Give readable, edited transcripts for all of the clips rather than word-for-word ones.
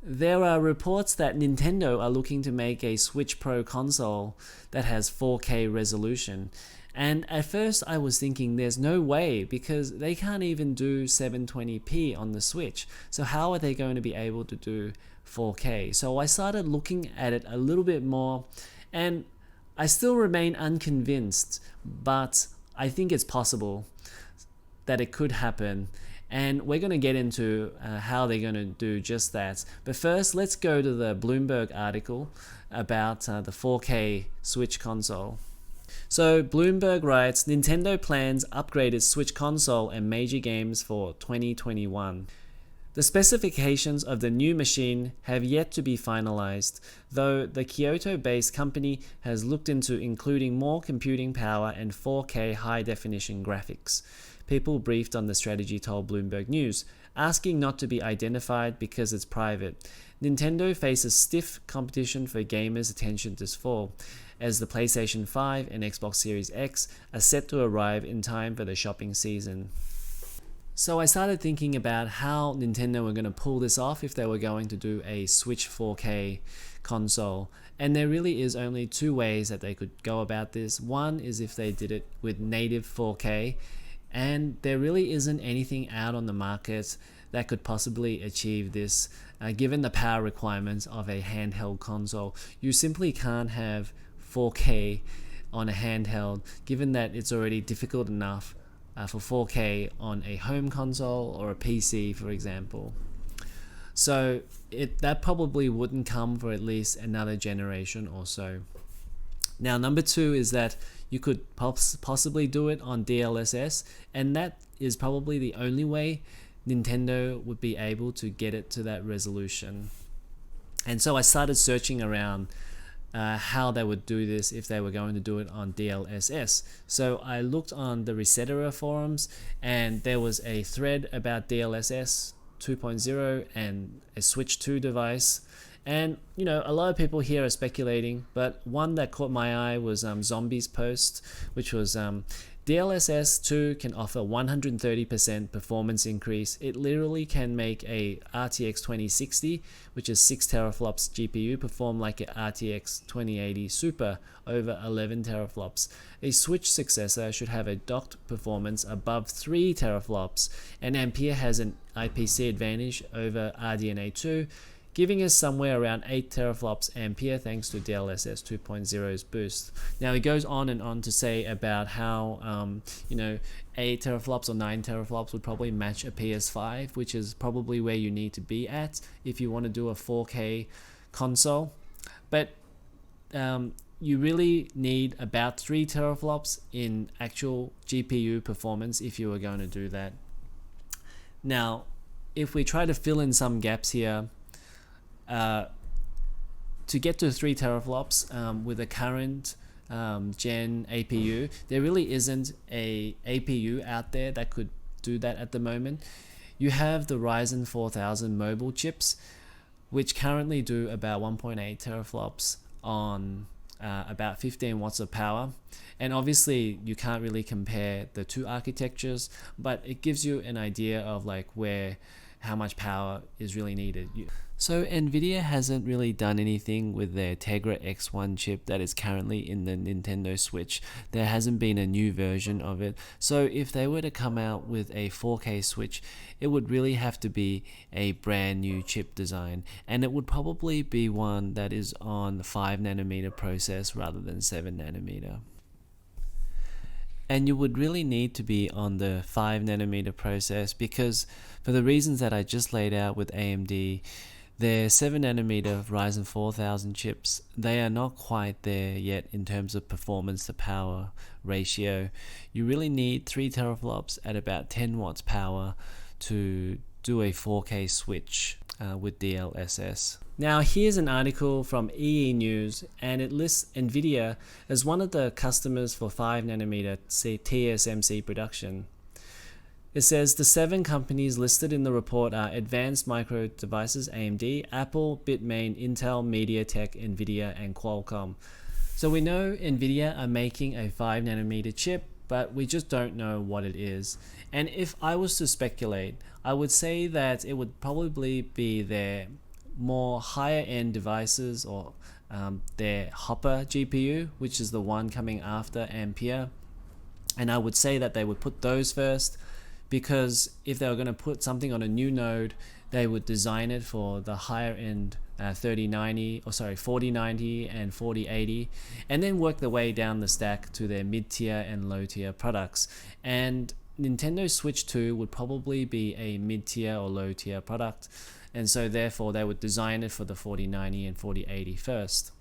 There are reports that Nintendo are looking to make a Switch Pro console that has 4K resolution. And at first I was thinking there's no way, because they can't even do 720p on the Switch. So how are they going to be able to do 4K? So I started looking at it a little bit more, and I still remain unconvinced, but I think it's possible that it could happen. And we're going to get into how they're going to do just that. But first, let's go to the Bloomberg article about the 4K Switch console. So Bloomberg writes, Nintendo plans upgraded Switch console and major games for 2021. The specifications of the new machine have yet to be finalized, though the Kyoto-based company has looked into including more computing power and 4K high-definition graphics. People briefed on the strategy told Bloomberg News, asking not to be identified because it's private. Nintendo faces stiff competition for gamers' attention this fall, as the PlayStation 5 and Xbox Series X are set to arrive in time for the shopping season. So I started thinking about how Nintendo were going to pull this off if they were going to do a Switch 4K console. And there really is only two ways that they could go about this. One is if they did it with native 4K, and there really isn't anything out on the market that could possibly achieve this, given the power requirements of a handheld console. You simply can't have 4K on a handheld, given that it's already difficult enough for 4K on a home console or a PC, for example. So that probably wouldn't come for at least another generation or so. Now, number two is that you could possibly do it on DLSS, and that is probably the only way Nintendo would be able to get it to that resolution. And so I started searching around how they would do this if they were going to do it on DLSS. So I looked on the Resetera forums, and there was a thread about DLSS 2.0 and a Switch 2 device. And, you know, a lot of people here are speculating, but one that caught my eye was Zombie's post, which was DLSS 2 can offer 130% performance increase. It literally can make a RTX 2060, which is 6 teraflops GPU, perform like a RTX 2080 Super over 11 teraflops. A Switch successor should have a docked performance above 3 teraflops, and Ampere has an IPC advantage over RDNA 2, giving us somewhere around 8 teraflops Ampere thanks to DLSS 2.0's boost. Now, he goes on and on to say about how 8 teraflops or 9 teraflops would probably match a PS5, which is probably where you need to be at if you want to do a 4K console. But you really need about 3 teraflops in actual GPU performance if you were going to do that. Now, if we try to fill in some gaps here, to get to 3 teraflops with a current gen APU, there really isn't a APU out there that could do that at the moment. You have the RYZEN 4000 mobile chips, which currently do about 1.8 teraflops on about 15 watts of power. And obviously you can't really compare the two architectures, but it gives you an idea of like how much power is really needed. So Nvidia hasn't really done anything with their Tegra X1 chip that is currently in the Nintendo Switch. There hasn't been a new version of it. So if they were to come out with a 4K Switch, it would really have to be a brand new chip design. And it would probably be one that is on the 5nm process rather than 7nm. And you would really need to be on the 5nm process because for the reasons that I just laid out with AMD, their 7nm Ryzen 4000 chips, they are not quite there yet in terms of performance to power ratio. You really need 3 teraflops at about 10 watts power to do a 4K switch with DLSS. Now here's an article from EE News, and it lists Nvidia as one of the customers for 5nm TSMC production. It says the 7 companies listed in the report are Advanced Micro Devices, AMD, Apple, Bitmain, Intel, MediaTek, Nvidia, and Qualcomm. So we know Nvidia are making a 5nm chip, but we just don't know what it is. And if I was to speculate, I would say that it would probably be their more higher end devices, or their Hopper GPU, which is the one coming after Ampere. And I would say that they would put those first, because if they were going to put something on a new node, they would design it for the higher end 4090 and 4080, and then work their way down the stack to their mid-tier and low-tier products. And Nintendo Switch 2 would probably be a mid-tier or low-tier product, and so therefore they would design it for the 4090 and 4080 first.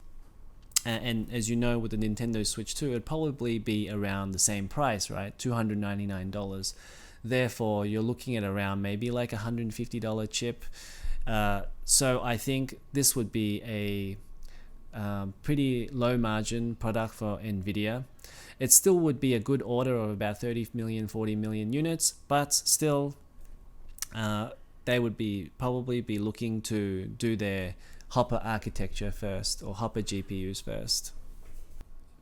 And as you know, with the Nintendo Switch 2, it'd probably be around the same price, right? $299. Therefore, you're looking at around maybe like $150 chip. So I think this would be a pretty low margin product for Nvidia. It still would be a good order of about 30 million, 40 million units, but still they would probably be looking to do their Hopper architecture first, or Hopper GPUs first.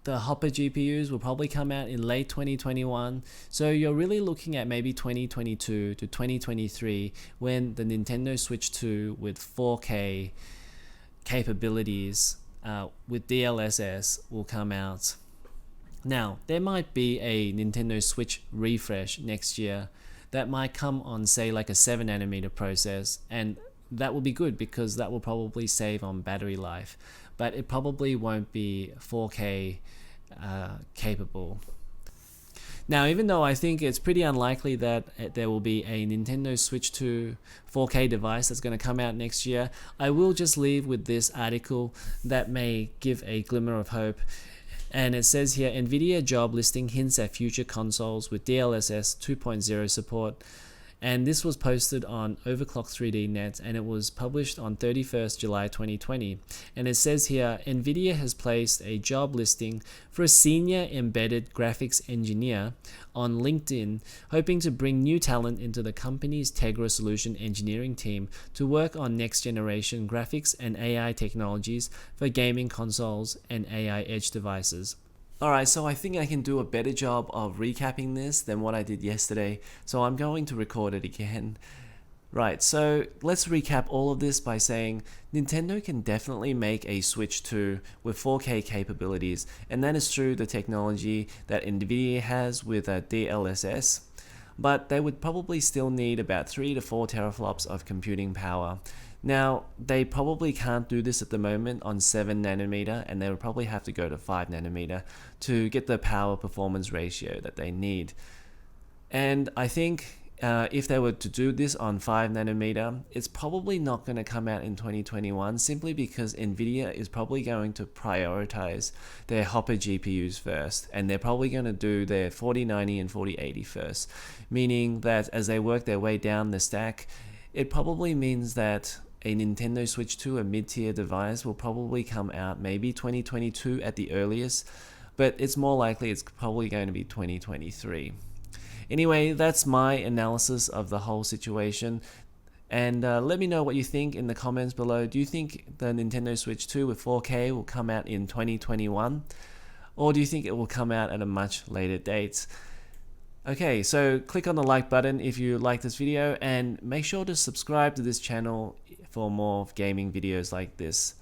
The Hopper GPUs will probably come out in late 2021, so you're really looking at maybe 2022 to 2023 when the Nintendo Switch 2 with 4K capabilities with DLSS will come out. Now, there might be a Nintendo Switch refresh next year that might come on, say, like a 7nm process, and that will be good because that will probably save on battery life, but it probably won't be 4K capable. Now, even though I think it's pretty unlikely that there will be a Nintendo Switch 2 4K device that's going to come out next year, I will just leave with this article that may give a glimmer of hope. And it says here, Nvidia job listing hints at future consoles with DLSS 2.0 support. And this was posted on Overclock 3D Net, and it was published on 31st July 2020. And it says here, Nvidia has placed a job listing for a senior embedded graphics engineer on LinkedIn, hoping to bring new talent into the company's Tegra solution engineering team to work on next generation graphics and AI technologies for gaming consoles and AI edge devices. Alright, so I think I can do a better job of recapping this than what I did yesterday, so I'm going to record it again. Right, so let's recap all of this by saying Nintendo can definitely make a Switch 2 with 4K capabilities, and that is through the technology that Nvidia has with DLSS, but they would probably still need about 3 to 4 teraflops of computing power. Now, they probably can't do this at the moment on 7nm, and they would probably have to go to 5nm to get the power performance ratio that they need. And I think if they were to do this on 5nm, it's probably not going to come out in 2021, simply because Nvidia is probably going to prioritize their Hopper GPUs first, and they're probably going to do their 4090 and 4080 first, meaning that as they work their way down the stack, it probably means that a Nintendo Switch 2, a mid-tier device, will probably come out maybe 2022 at the earliest, but it's more likely it's probably going to be 2023. Anyway, that's my analysis of the whole situation, and let me know what you think in the comments below. Do you think the Nintendo Switch 2 with 4K will come out in 2021, or do you think it will come out at a much later date? Okay, so click on the like button if you like this video, and make sure to subscribe to this channel for more gaming videos like this.